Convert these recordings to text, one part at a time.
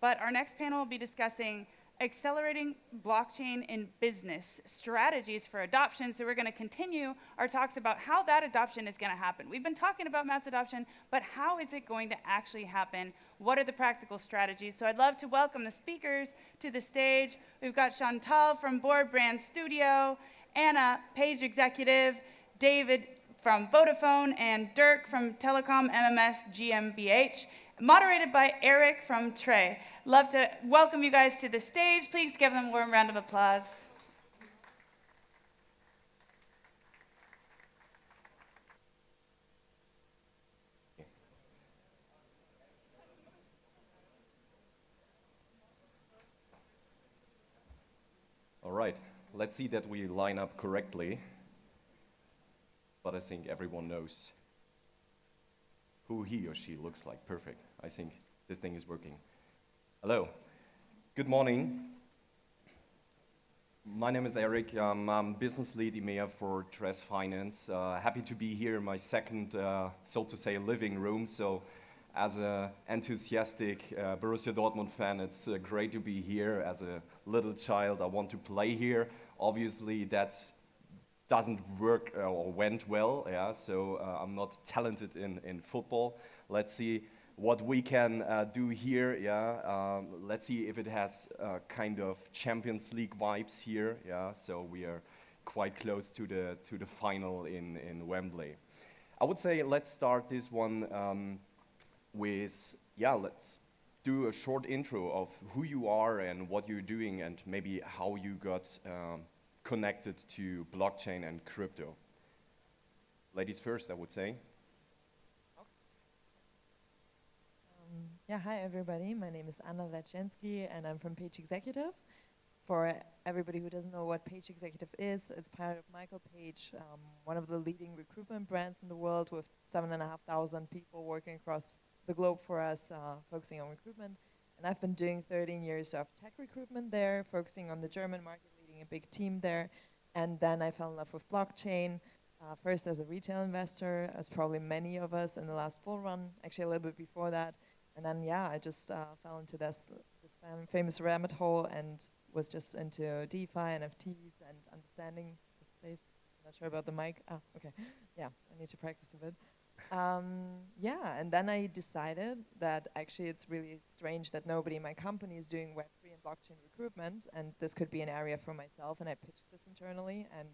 But our next panel will be discussing accelerating blockchain in business strategies for adoption. So we're going to continue our talks about how that adoption is going to happen. We've been talking about mass adoption, but how is it going to actually happen? What are the practical strategies? So I'd love to welcome the speakers to the stage. We've got Chantalle from Board Brand Studio, Anna, Page Executive, David from Vodafone, and Dirk from Telekom MMS GmbH. Moderated by Eric from Trey. Love to welcome you guys to the stage. Please give them a warm round of applause. All right, let's see that we line up correctly. But I think everyone knows who he or she looks like. Perfect. I think this thing is working. Hello. Good morning. My name is Eric. I'm business lead EMEA for CONF3RENCE. Happy to be here in my second, so to say, living room. So as an enthusiastic Borussia Dortmund fan, it's great to be here. As a little child, I want to play here. Obviously, that doesn't work or went well, yeah, so I'm not talented in football. Let's see what we can do here, yeah. Let's see if it has kind of Champions League vibes here, yeah, so we are quite close to the final in Wembley. I would say let's start this one with, yeah, let's do a short intro of who you are and what you're doing and maybe how you got connected to blockchain and crypto. Ladies first, I would say. Yeah, hi everybody. My name is Anna Ladyshenski and I'm from Page Executive. For everybody who doesn't know what Page Executive is, it's part of Michael Page, one of the leading recruitment brands in the world with 7,500 people working across the globe for us, focusing on recruitment. And I've been doing 13 years of tech recruitment there, focusing on the German market, a big team there, and then I fell in love with blockchain, first as a retail investor, as probably many of us in the last bull run, actually a little bit before that, and then yeah, I just fell into this famous rabbit hole and was just into DeFi, NFTs, and understanding the space. I'm not sure about the mic. Ah, okay. Yeah, I need to practice a bit. Yeah, and then I decided that actually it's really strange that nobody in my company is doing Web3 and blockchain recruitment, and this could be an area for myself, and I pitched this internally and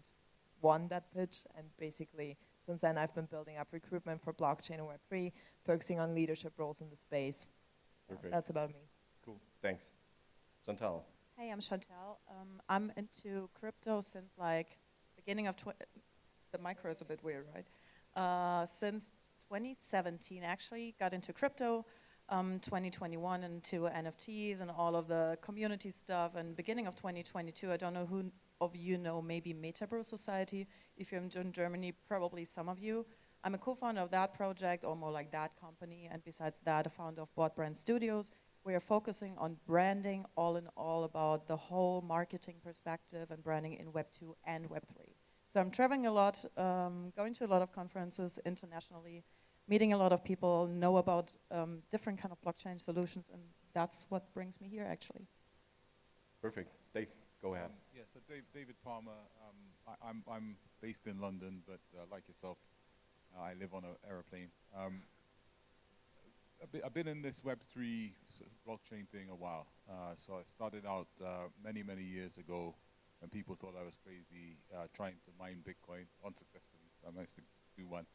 won that pitch, and basically since then I've been building up recruitment for blockchain and Web3, focusing on leadership roles in the space. Perfect. That's about me. Cool, thanks. Chantalle. Hey, I'm Chantalle. I'm into crypto since like beginning of, the micro is a bit weird, right? Since 2017, actually, got into crypto, 2021 into NFTs and all of the community stuff, and beginning of 2022, I don't know who of you know maybe Metaverse Society. If you're in Germany, probably some of you. I'm a co-founder of that project, or more like that company, and besides that, a founder of Board Brand Studios. We are focusing on branding, all in all, about the whole marketing perspective and branding in Web 2 and Web 3. So I'm traveling a lot, going to a lot of conferences internationally, meeting a lot of people, know about different kind of blockchain solutions, and that's what brings me here, actually. Perfect. Dave, go ahead. Yeah, so David Palmer. I'm based in London, but like yourself, I live on an aeroplane. I've been in this Web3 blockchain thing a while. So I started out many years ago when people thought I was crazy trying to mine Bitcoin unsuccessfully. So I managed to do one.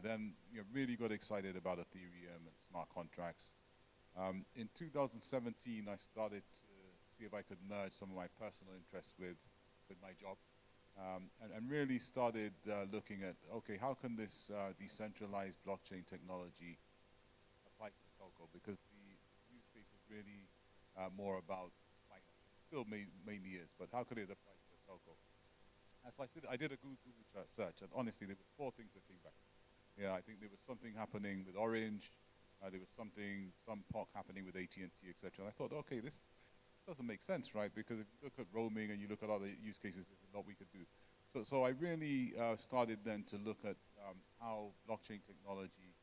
Then really got excited about Ethereum and smart contracts. In 2017, I started to see if I could merge some of my personal interests with my job. And really started looking at, okay, how can this decentralized blockchain technology apply to telco? Because the use case was really more about finance. Still mainly is, but how could it apply to the telco? And so I did a Google search, and honestly, there was 4 things that came back. Yeah, I think there was something happening with Orange, there was some POC happening with AT&T, etc. And I thought, okay, this doesn't make sense, right? Because if you look at roaming and you look at other use cases, there's a lot we could do. So I really started then to look at how blockchain technology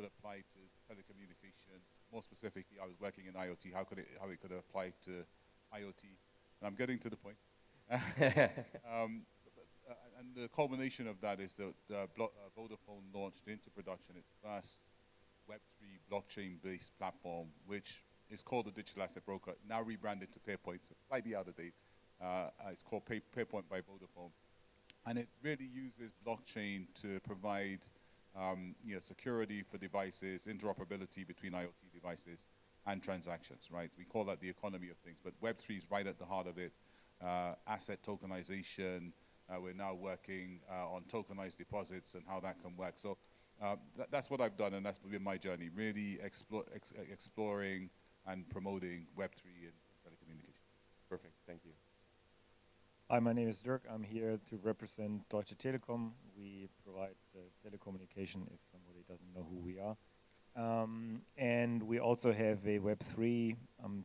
could apply to telecommunications. More specifically, I was working in IoT, how it could apply to IoT. And I'm getting to the point. And the culmination of that is that Vodafone launched into production its first Web3 blockchain-based platform, which is called the Digital Asset Broker, now rebranded to PairPoint, slightly out of date. It's called PairPoint by Vodafone. And it really uses blockchain to provide security for devices, interoperability between IoT devices and transactions, right? We call that the economy of things, but Web3 is right at the heart of it. Asset tokenization, we're now working on tokenized deposits and how that can work. So that's what I've done, and that's been my journey, really exploring and promoting Web3 in telecommunications. Perfect, thank you. Hi, my name is Dirk. I'm here to represent Deutsche Telekom. We provide telecommunication if somebody doesn't know who we are. And we also have a Web3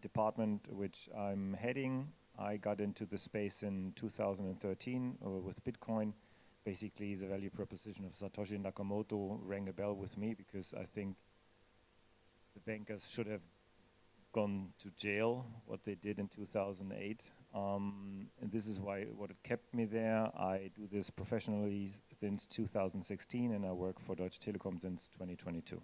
department which I'm heading. I got into the space in 2013 with Bitcoin. Basically, the value proposition of Satoshi Nakamoto rang a bell with me because I think the bankers should have gone to jail, what they did in 2008. And this is what it kept me there. I do this professionally since 2016, and I work for Deutsche Telekom since 2022.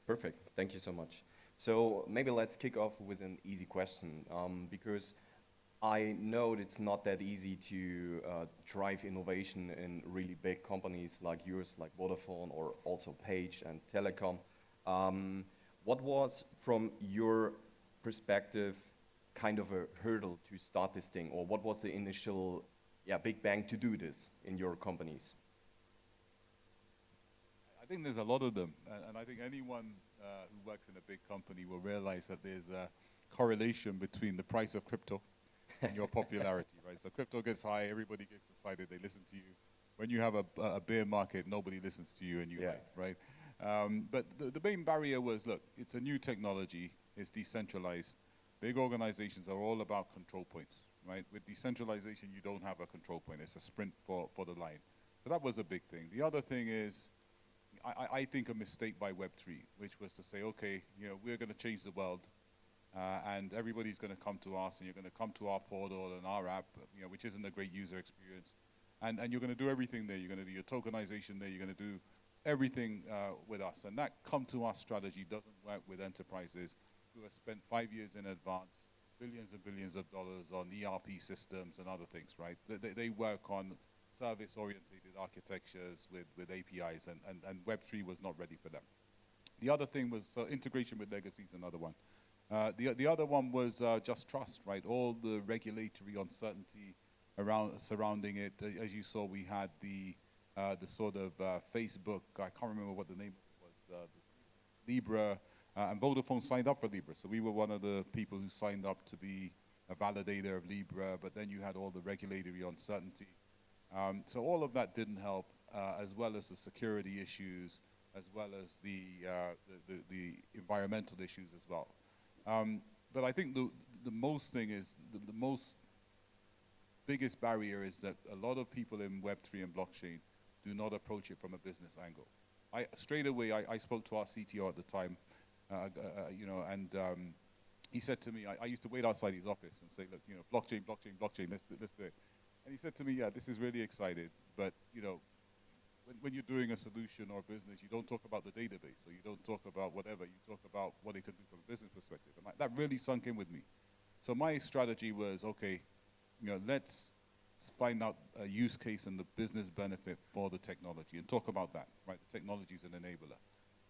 Perfect, thank you so much. So maybe let's kick off with an easy question, because I know it's not that easy to drive innovation in really big companies like yours, like Vodafone, or also Page and Telekom. What was, from your perspective, kind of a hurdle to start this thing, or what was the initial big bang to do this in your companies? I think there's a lot of them, and I think anyone who works in a big company will realize that there's a correlation between the price of crypto and your popularity, right? So crypto gets high, everybody gets excited, they listen to you. When you have a bear market, nobody listens to you, and you right? But the main barrier was, look, it's a new technology, it's decentralized. Big organizations are all about control points, right? With decentralization, you don't have a control point. It's a sprint for the line. So that was a big thing. The other thing is, I think a mistake by Web3, which was to say, okay, we're going to change the world, and everybody's going to come to us, and you're going to come to our portal and our app, which isn't a great user experience. And you're going to do everything there. You're going to do your tokenization there. You're going to do everything with us. And that come to us strategy doesn't work with enterprises who have spent 5 years in advance, billions and billions of dollars on ERP systems and other things, right? They work on service-oriented architectures with APIs, and Web3 was not ready for them. The other thing was integration with legacy is another one. The other one was just trust, right? All the regulatory uncertainty surrounding it. As you saw, we had the sort of Facebook, I can't remember what the name was, Libra, and Vodafone signed up for Libra. So we were one of the people who signed up to be a validator of Libra, but then you had all the regulatory uncertainty. So all of that didn't help, as well as the security issues, as well as the environmental issues as well. But I think the most thing is, the most biggest barrier is that a lot of people in Web3 and blockchain do not approach it from a business angle. Straight away, I spoke to our CTO at the time, and he said to me, I used to wait outside his office and say, look, blockchain, let's do it. And he said to me, yeah, this is really exciting, but when you're doing a solution or a business, you don't talk about the database, or you don't talk about whatever, you talk about what it can do from a business perspective. And that really sunk in with me. So my strategy was, okay, let's find out a use case and the business benefit for the technology and talk about that, right? The technology is an enabler.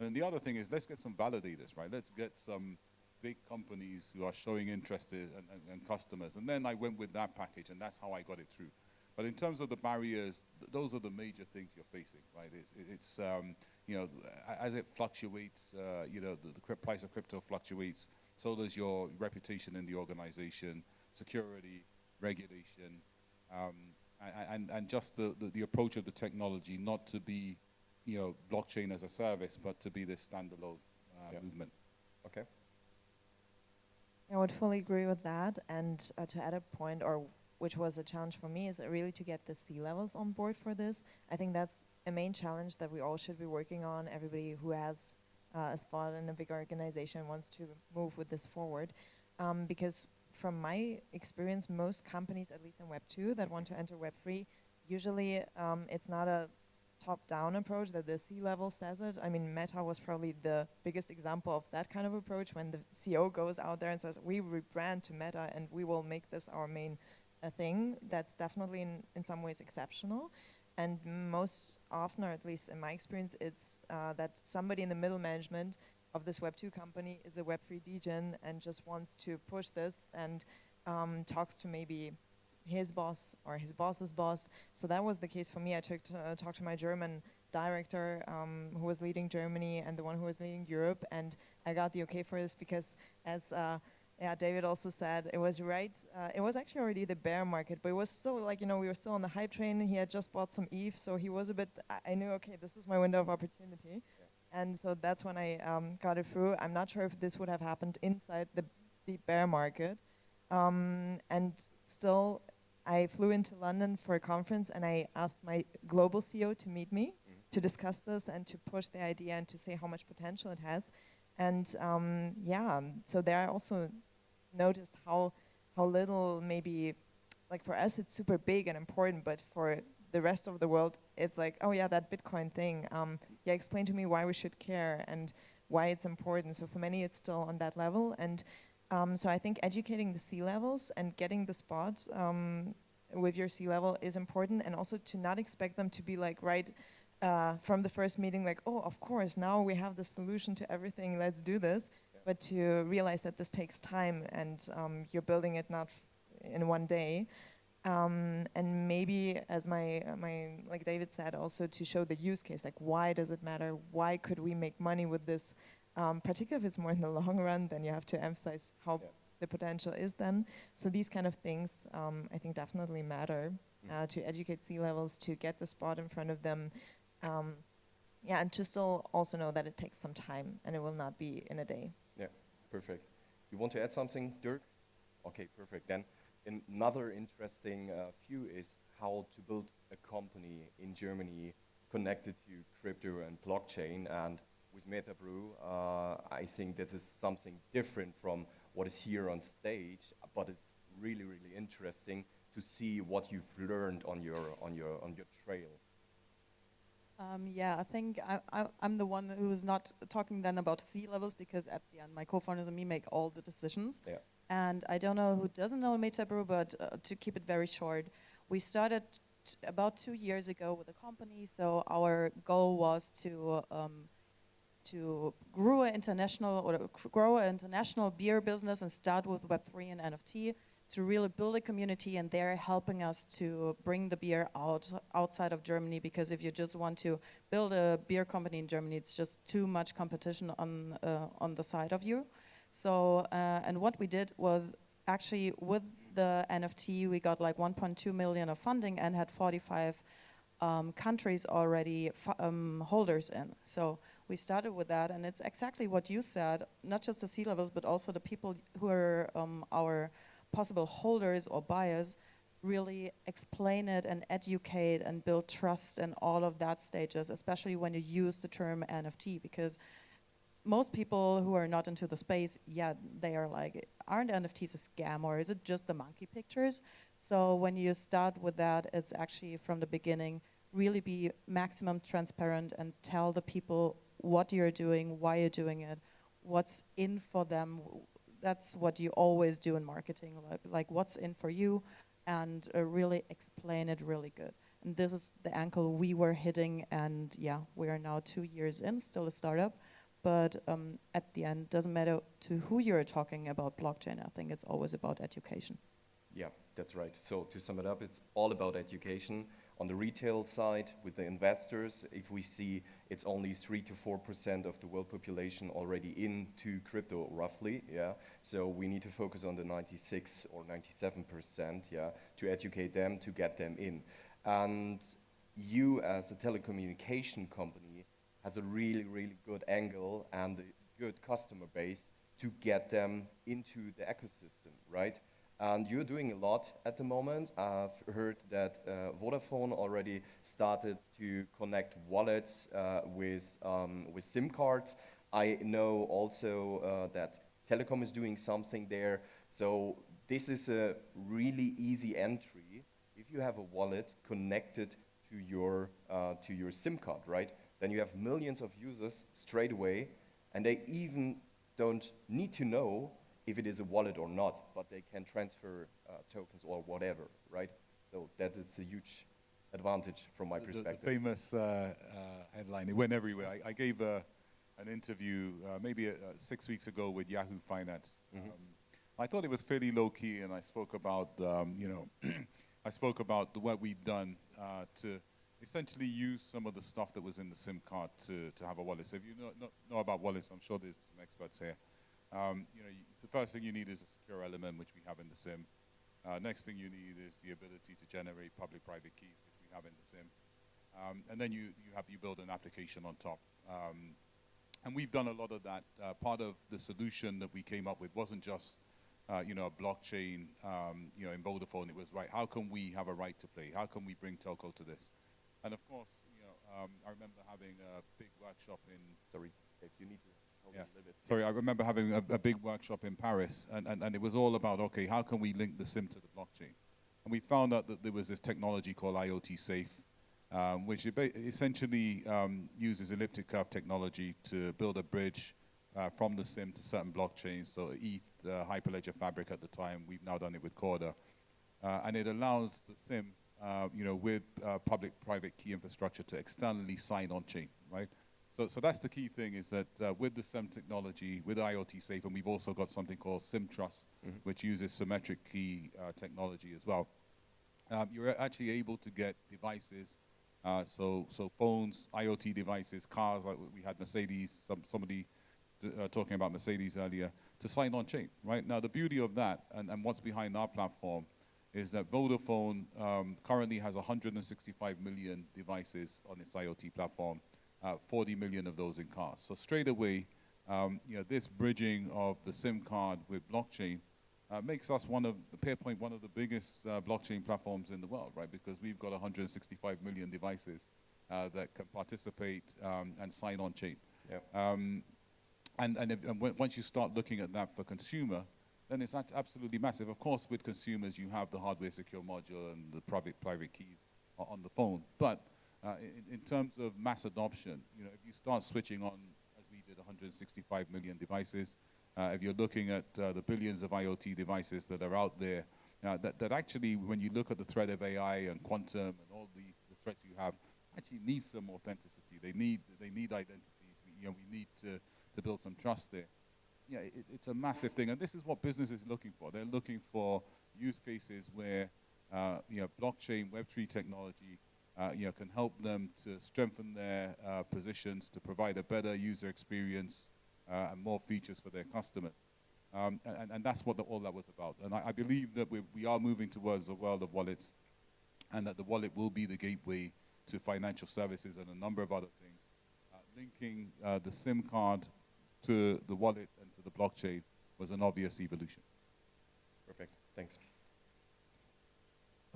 And the other thing is, let's get some validators, right? Let's get some big companies who are showing interest and customers. And then I went with that package, and that's how I got it through. But in terms of the barriers, those are the major things you're facing, right? It's as it fluctuates, the price of crypto fluctuates, so does your reputation in the organization, security, regulation, and just the approach of the technology, not to be, blockchain as a service, but to be this standalone movement. Okay. I would fully agree with that. And to add a point, which was a challenge for me, is really to get the C-levels on board for this. I think that's a main challenge that we all should be working on. Everybody who has a spot in a big organization wants to move with this forward, because from my experience, most companies, at least in Web 2, that want to enter Web 3, usually it's not a top-down approach that the C-level says it. I mean, Meta was probably the biggest example of that kind of approach, when the CEO goes out there and says, we rebrand to Meta and we will make this our main thing. That's definitely in some ways exceptional. And most often, or at least in my experience, it's that somebody in the middle management of this Web 2 company is a Web 3 degen and just wants to push this and talks to maybe his boss or his boss's boss. So that was the case for me. I talked to my German director who was leading Germany and the one who was leading Europe, and I got the okay for this because, as David also said, it was right. It was actually already the bear market, but it was still like, we were still on the hype train. He had just bought some ETH, so he was a bit, I knew, okay, this is my window of opportunity. Yeah. And so that's when I got it through. I'm not sure if this would have happened inside the bear market. And still, I flew into London for a conference and I asked my global CEO to meet me to discuss this and to push the idea and to say how much potential it has. And so there I also noticed how little maybe, like for us it's super big and important, but for the rest of the world it's like, oh yeah, that Bitcoin thing, explain to me why we should care and why it's important. So for many it's still on that level, and so I think educating the C-levels and getting the spot with your C-level is important, and also to not expect them to be like from the first meeting, like, oh, of course, now we have the solution to everything, let's do this. Yeah. But to realize that this takes time and you're building it not in one day. And maybe, as my like David said, also to show the use case, like why does it matter? Why could we make money with this? Particularly if it's more in the long run, then you have to emphasize how the potential is then. So these kind of things, I think, definitely matter to educate C-levels, to get the spot in front of them. And to still also know that it takes some time and it will not be in a day. Yeah, perfect. You want to add something, Dirk? Okay, perfect. Then another interesting view is how to build a company in Germany connected to crypto and blockchain. And with MetaBrew, I think this is something different from what is here on stage, but it's really, really interesting to see what you've learned on your trail. I think I'm the one who is not talking then about C-levels, because at the end my co-founders and me make all the decisions. Yeah. And I don't know who doesn't know MetaBrew, but to keep it very short, we started about 2 years ago with a company. So our goal was to grow an international beer business and start with Web3 and NFT, to really build a community, and they're helping us to bring the beer outside of Germany, because if you just want to build a beer company in Germany, it's just too much competition on the side of you. So, and what we did was actually with the NFT, we got like 1.2 million of funding and had 45 countries already holders in. So we started with that, and it's exactly what you said, not just the C-levels, but also the people who are our possible holders or buyers, really explain it and educate and build trust and all of that stages, especially when you use the term NFT, because most people who are not into the space, they are like, aren't NFTs a scam, or is it just the monkey pictures? So when you start with that, it's actually from the beginning, really be maximum transparent and tell the people what you're doing, why you're doing it, what's in for them. That's what you always do in marketing, like what's in for you, and really explain it really good. And this is the angle we were hitting, and we are now 2 years in, still a startup, but at the end, doesn't matter to who you're talking about blockchain. I think it's always about education. Yeah, that's right. So to sum it up, it's all about education. On the retail side, with the investors, if we see it's only 3 to 4% of the world population already into crypto, roughly, so we need to focus on the 96 or 97%, to educate them, to get them in. And you, as a telecommunication company, has a really, really good angle and a good customer base to get them into the ecosystem, right? And you're doing a lot at the moment. I've heard that Vodafone already started to connect wallets with SIM cards. I know also that Telekom is doing something there. So this is a really easy entry. If you have a wallet connected to your SIM card, right? Then you have millions of users straight away, and they even don't need to know if it is a wallet or not, but they can transfer tokens or whatever, right? So that is a huge advantage from my perspective. The famous headline, it went everywhere. I gave an interview maybe 6 weeks ago with Yahoo Finance. I thought it was fairly low key, and I spoke about, I spoke about the work we've done to essentially use some of the stuff that was in the SIM card to have a wallet. So if you know about wallets, I'm sure there's some experts here. The first thing you need is a secure element, which we have in the SIM. Next thing you need is the ability to generate public-private keys, which we have in the SIM. And then you build an application on top. And we've done a lot of that. Part of the solution that we came up with wasn't just a blockchain in Vodafone. It was, right, how can we have a right to play? How can we bring telco to this? And of course, I remember having a big workshop in... Sorry, if you need to hold Yeah. a little bit. Sorry, I remember having a big workshop in Paris, and it was all about, okay, how can we link the SIM to the blockchain? And we found out that there was this technology called IoT Safe, which essentially uses elliptic curve technology to build a bridge from the SIM to certain blockchains. So ETH, Hyperledger Fabric at the time, we've now done it with Corda. And it allows the SIM, with public-private key infrastructure to externally sign on-chain, right? So that's the key thing, is that with the SIM technology, with IoT Safe, and we've also got something called SIM Trust, which uses symmetric key technology as well. You're actually able to get devices, so phones, IoT devices, cars, like we had Mercedes, somebody talking about Mercedes earlier, to sign on chain, right? Now the beauty of that, and what's behind our platform, is that Vodafone currently has 165 million devices on its IoT platform, 40 million of those in cars. So straight away, this bridging of the SIM card with blockchain makes us one of the biggest blockchain platforms in the world, right? Because we've got 165 million devices that can participate and sign on chain. Yeah. Once you start looking at that for consumer, then it's absolutely massive. Of course, with consumers, you have the hardware secure module and the private keys on the phone. But in terms of mass adoption, if you start switching on, as we did, 165 million devices, if you're looking at the billions of IoT devices that are out there, that actually, when you look at the threat of AI and quantum and all the threats you have, actually need some authenticity. They need identities. We need to build some trust there. Yeah, it's a massive thing, and this is what business is looking for. They're looking for use cases where blockchain, Web3 technology can help them to strengthen their positions, to provide a better user experience and more features for their customers. And that's what all that was about. And I believe that we are moving towards a world of wallets, and that the wallet will be the gateway to financial services and a number of other things. Linking the SIM card to the wallet and to the blockchain was an obvious evolution. Perfect, thanks.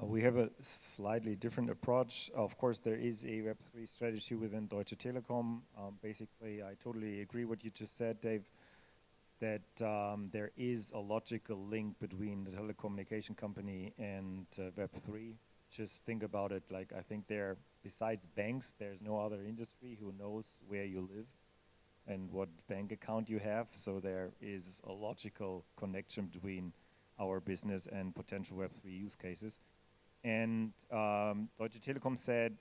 We have a slightly different approach. Of course, there is a Web3 strategy within Deutsche Telekom. Basically, I totally agree what you just said, Dave, that there is a logical link between the telecommunication company and Web3. Just think about it, like I think besides banks, there's no other industry who knows where you live and what bank account you have. So there is a logical connection between our business and potential Web3 use cases. And Deutsche Telekom said,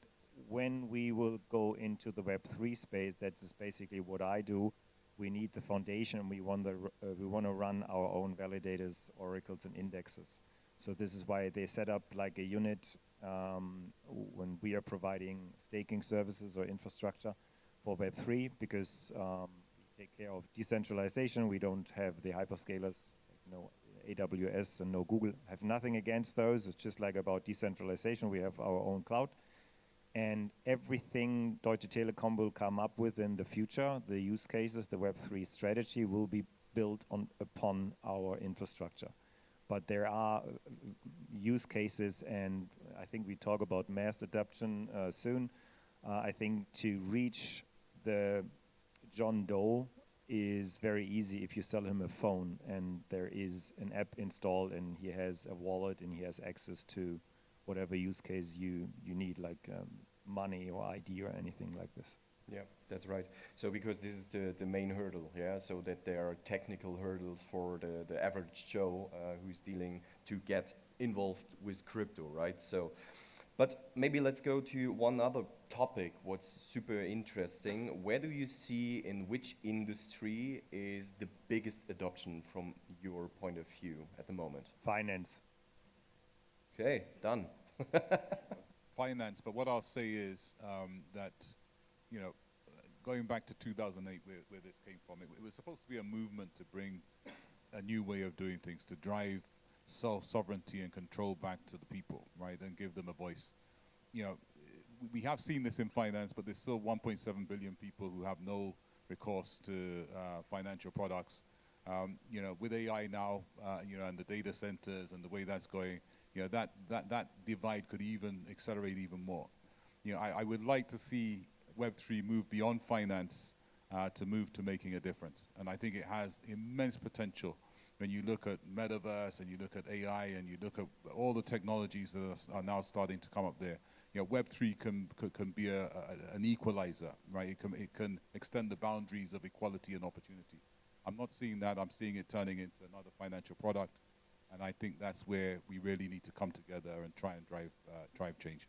when we will go into the Web3 space, that's basically what I do, we need the foundation. We want to run our own validators, oracles, and indexes. So this is why they set up like a unit when we are providing staking services or infrastructure for Web3, because we take care of decentralization. We don't have the hyperscalers, no AWS and no Google. Have nothing against those. It's just like about decentralization. We have our own cloud. And everything Deutsche Telekom will come up with in the future, the use cases, the Web3 strategy will be built upon our infrastructure. but there are use cases, and I think we talk about mass adoption soon. I think to reach the John Doe is very easy if you sell him a phone and there is an app installed and he has a wallet and he has access to whatever use case you need, like money or ID or anything like this. Yeah, that's right. So because this is the main hurdle, yeah, so that there are technical hurdles for the average Joe who's dealing to get involved with crypto, right? So, but maybe let's go to one other topic, what's super interesting. Where do you see, in which industry is the biggest adoption from your point of view at the moment? Finance. Okay, done. Finance, but what I'll say is that, you know, going back to 2008 where this came from, it was supposed to be a movement to bring a new way of doing things, to drive self-sovereignty and control back to the people, right, and give them a voice. You know, we have seen this in finance, but there's still 1.7 billion people who have no recourse to financial products. You know, with AI now, you know, and the data centers and the way that's going, you know, that divide could even accelerate even more. You know, I would like to see Web3 move beyond finance to move to making a difference. And I think it has immense potential when you look at metaverse and you look at AI and you look at all the technologies that are now starting to come up there. You know, Web3 can be an equalizer, right? It can extend the boundaries of equality and opportunity. I'm not seeing that. I'm seeing it turning into another financial product. And I think that's where we really need to come together and try and drive change.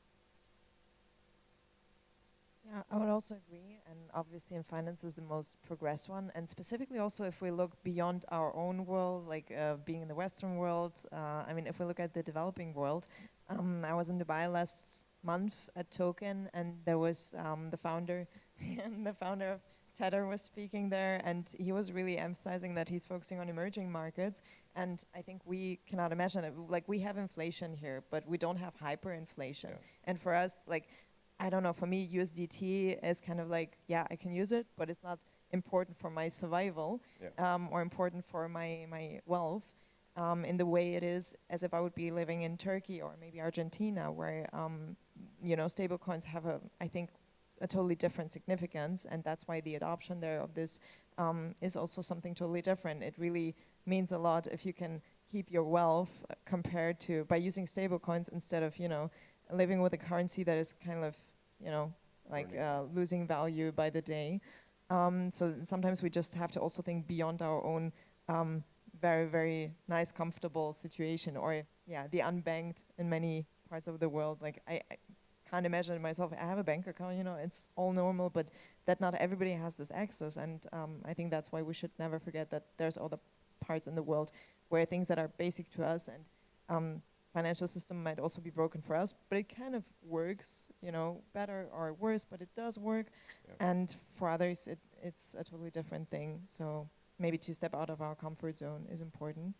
Yeah, I would also agree, and obviously in finance is the most progressed one, and specifically also if we look beyond our own world, like being in the Western world, I mean, if we look at the developing world, I was in Dubai last month at Token, and there was the founder, and the founder of Tether was speaking there, and he was really emphasizing that he's focusing on emerging markets, and I think we cannot imagine it. Like, we have inflation here, but we don't have hyperinflation, and for us, like, I don't know, for me, USDT is kind of like, yeah, I can use it, but it's not important for my survival or important for my wealth in the way it is as if I would be living in Turkey or maybe Argentina, where, you know, stable coins have, I think, a totally different significance, and that's why the adoption there of this is also something totally different. It really means a lot if you can keep your wealth compared to, by using stable coins instead of, you know, living with a currency that is kind of, you know, like losing value by the day. So sometimes we just have to also think beyond our own very, very nice, comfortable situation, or the unbanked in many parts of the world. Like I can't imagine myself, I have a bank account, you know, it's all normal, but that not everybody has this access. And I think that's why we should never forget that there's other parts in the world where things that are basic to us and financial system might also be broken for us, but it kind of works, you know, better or worse, but it does work. And for others, it's a totally different thing. So maybe to step out of our comfort zone is important.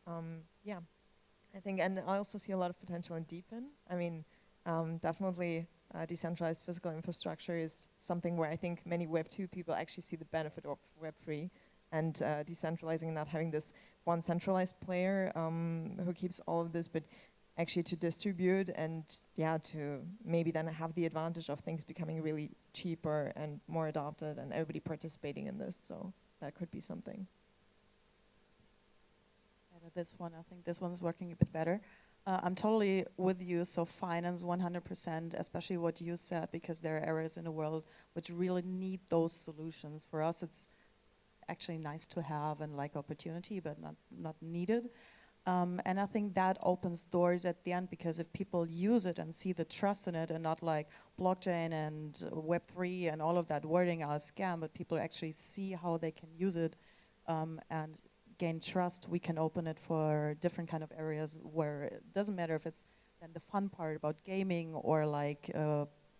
I think, and I also see a lot of potential in Deepen. I mean, definitely decentralized physical infrastructure is something where I think many Web2 people actually see the benefit of Web3 and decentralizing and not having this one centralized player who keeps all of this, but actually to distribute and to maybe then have the advantage of things becoming really cheaper and more adopted and everybody participating in this. So that could be something. This one, I think this one's working a bit better. I'm totally with you. So finance 100%, especially what you said, because there are areas in the world which really need those solutions. For us, it's actually nice to have and like opportunity, but not needed. And I think that opens doors at the end, because if people use it and see the trust in it and not like blockchain and Web3 and all of that wording are a scam, but people actually see how they can use it and gain trust, we can open it for different kind of areas where it doesn't matter if it's then the fun part about gaming or like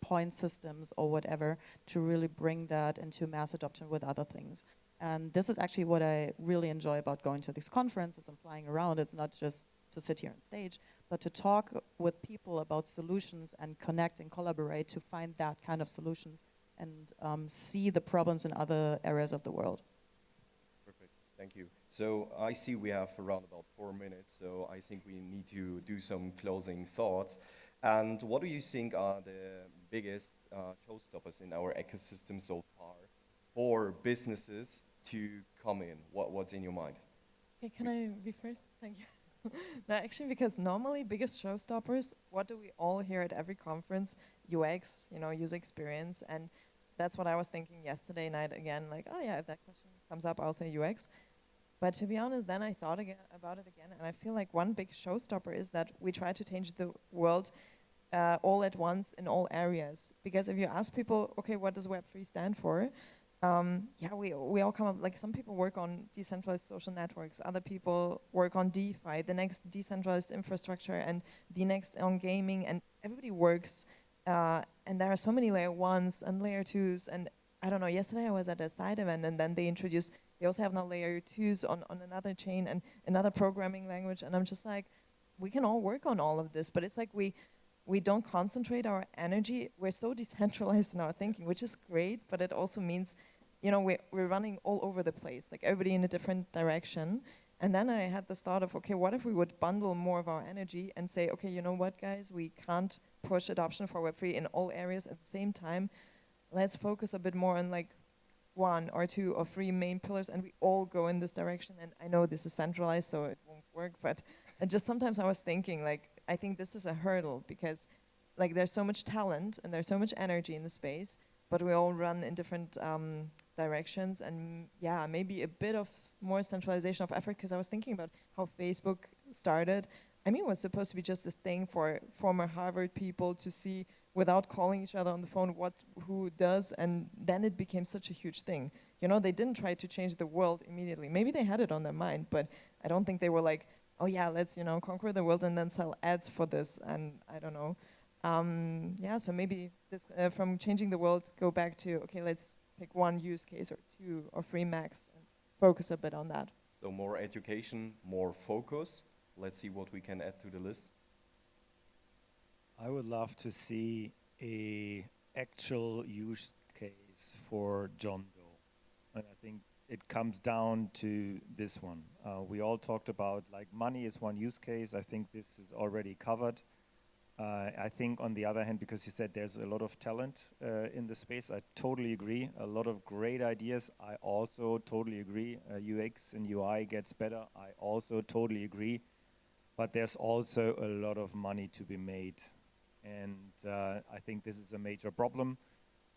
point systems or whatever, to really bring that into mass adoption with other things. And this is actually what I really enjoy about going to these conferences and flying around. It's not just to sit here on stage, but to talk with people about solutions and connect and collaborate to find that kind of solutions and see the problems in other areas of the world. Perfect, thank you. So I see we have around about 4 minutes, so I think we need to do some closing thoughts. And what do you think are the biggest showstoppers in our ecosystem so far for businesses to come in? What's in your mind? Okay, can I be first? Thank you. No, actually, because normally biggest showstoppers, what do we all hear at every conference? UX, user experience, and that's what I was thinking yesterday night again, like, oh yeah, if that question comes up, I'll say UX. But to be honest, then I thought about it again, and I feel like one big showstopper is that we try to change the world all at once in all areas. Because if you ask people, okay, what does Web3 stand for? Yeah, we all come up, like some people work on decentralized social networks, other people work on DeFi, the next decentralized infrastructure, and the next on gaming, and everybody works, and there are so many layer ones and layer twos, and I don't know, yesterday I was at a side event, and then they also have now layer twos on another chain and another programming language, and I'm just like, we can all work on all of this, but it's like we don't concentrate our energy. We're so decentralized in our thinking, which is great, but it also means, we're running all over the place, like everybody in a different direction. And then I had this thought of, okay, what if we would bundle more of our energy and say, okay, you know what, guys, we can't push adoption for Web3 in all areas at the same time. Let's focus a bit more on like 1 or 2 or 3 main pillars, and we all go in this direction. And I know this is centralized, so it won't work, but just sometimes I was thinking, like, I think this is a hurdle because like there's so much talent and there's so much energy in the space, but we all run in different directions, and yeah, maybe a bit of more centralization of effort, because I was thinking about how Facebook started. I mean, it was supposed to be just this thing for former Harvard people to see without calling each other on the phone who does, and then it became such a huge thing. They didn't try to change the world immediately. Maybe they had it on their mind, but I don't think they were like, oh yeah, let's conquer the world and then sell ads for this, and I don't know. Yeah, so maybe this from changing the world, go back to, okay, let's pick 1 use case or 2 or 3 max and focus a bit on that. So more education, more focus. Let's see what we can add to the list. I would love to see a actual use case for John Doe. And I think it comes down to this one. We all talked about like money is one use case. I think this is already covered. I think on the other hand, because you said there's a lot of talent in the space, I totally agree. A lot of great ideas. I also totally agree. UX and UI gets better. I also totally agree. But there's also a lot of money to be made. And I think this is a major problem.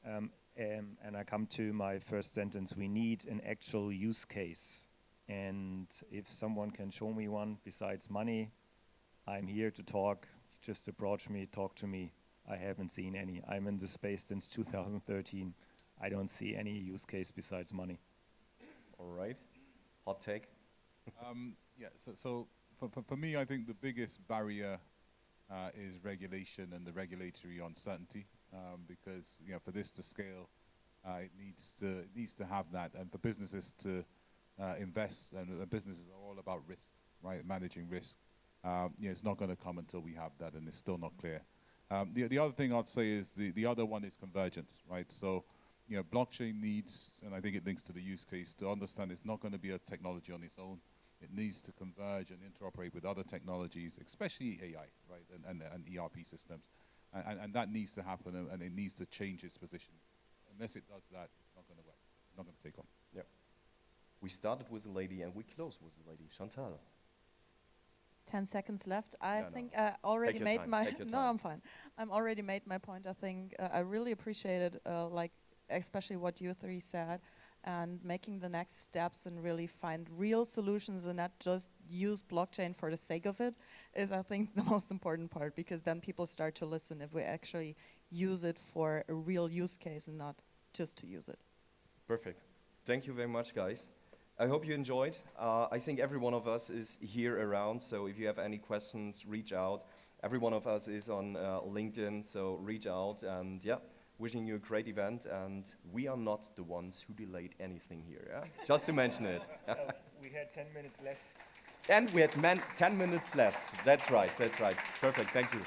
And I come to my first sentence. We need an actual use case. And if someone can show me one besides money, I'm here to talk. Just approach me, talk to me. I haven't seen any. I'm in the space since 2013. I don't see any use case besides money. All right. Hot take? Yeah, so for me, I think the biggest barrier is regulation and the regulatory uncertainty, because for this to scale, it needs to have that, and for businesses to invest, and businesses are all about risk, right? Managing risk. It's not going to come until we have that, and it's still not clear. The other thing I'd say is the other one is convergence, right? So, blockchain needs, and I think it links to the use case, to understand it's not going to be a technology on its own. It needs to converge and interoperate with other technologies, especially AI, right, and ERP systems. And that needs to happen, and it needs to change its position. Unless it does that, it's not going to work. It's not going to take off. Yep. We started with a lady and we close with a lady. Chantalle. 10 seconds left. I No, think no. I already Take your made time, my. take your No, time. I'm fine. I'm already made my point. I think I really appreciated, like, especially what you 3 said, and making the next steps and really find real solutions and not just use blockchain for the sake of it is, I think, the most important part, because then people start to listen if we actually use it for a real use case and not just to use it. Perfect. Thank you very much, guys. I hope you enjoyed. I think every one of us is here around, so if you have any questions, reach out. Every one of us is on LinkedIn, so reach out, and yeah, wishing you a great event, and we are not the ones who delayed anything here, yeah? Just to mention it. We had 10 minutes less. And we had 10 minutes less. That's right, that's right. Perfect, thank you.